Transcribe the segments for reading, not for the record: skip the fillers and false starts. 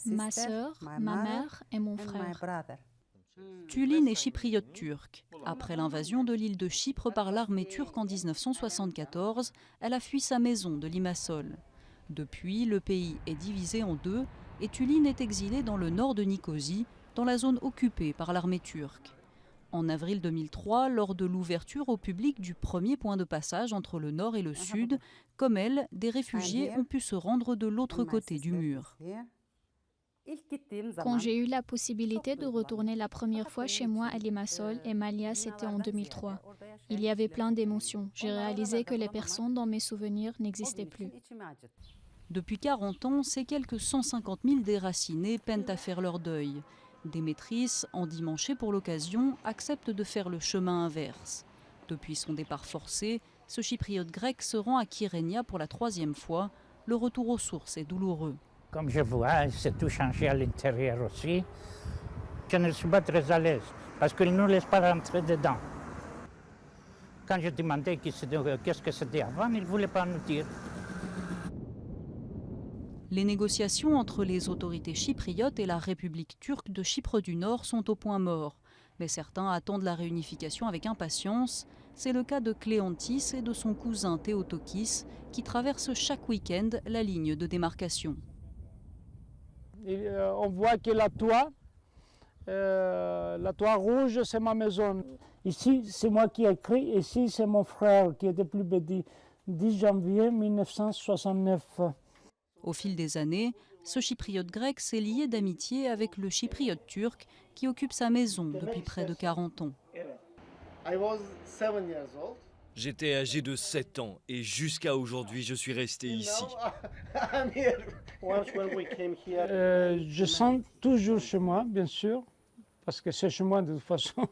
ma sœur, ma mère et mon frère. Tülin est chypriote turque. Après l'invasion de l'île de Chypre par l'armée turque en 1974, elle a fui sa maison de Limassol. Depuis, le pays est divisé en deux et Tülin est exilée dans le nord de Nicosie, dans la zone occupée par l'armée turque. En avril 2003, lors de l'ouverture au public du premier point de passage entre le nord et le sud, comme elle, des réfugiés ont pu se rendre de l'autre côté du mur. Quand j'ai eu la possibilité de retourner la première fois chez moi à Limassol et Malia, c'était en 2003. Il y avait plein d'émotions. J'ai réalisé que les personnes dans mes souvenirs n'existaient plus. Depuis 40 ans, ces quelques 150 000 déracinés peinent à faire leur deuil. Des maîtrises, endimanchées pour l'occasion, acceptent de faire le chemin inverse. Depuis son départ forcé, ce chypriote grec se rend à Kyrenia pour la 3e fois. Le retour aux sources est douloureux. Comme je vois, c'est tout changé à l'intérieur aussi. Je ne suis pas très à l'aise parce qu'ils ne nous laissent pas rentrer dedans. Quand je demandais qu'est-ce que c'était avant, ils ne voulaient pas nous dire. Les négociations entre les autorités chypriotes et la République turque de Chypre du Nord sont au point mort. Mais certains attendent la réunification avec impatience. C'est le cas de Cléantis et de son cousin Théotokis qui traversent chaque week-end la ligne de démarcation. On voit que la toit rouge, c'est ma maison. Ici, c'est moi qui ai écrit. Ici, c'est mon frère qui était plus petit. 10 janvier 1969. Au fil des années, ce chypriote grec s'est lié d'amitié avec le chypriote turc qui occupe sa maison depuis près de 40 ans. J'étais âgé de 7 ans et jusqu'à aujourd'hui, je suis resté ici. Je sens toujours chez moi, bien sûr, parce que c'est chez moi de toute façon.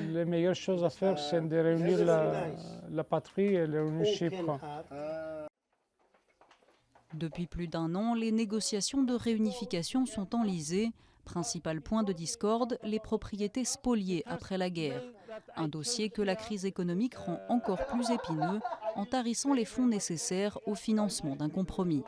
Les meilleures choses à faire, c'est de réunir la patrie et de réunir Chypre. Depuis plus d'1 an, les négociations de réunification sont enlisées. Principal point de discorde, les propriétés spoliées après la guerre. Un dossier que la crise économique rend encore plus épineux en tarissant les fonds nécessaires au financement d'un compromis.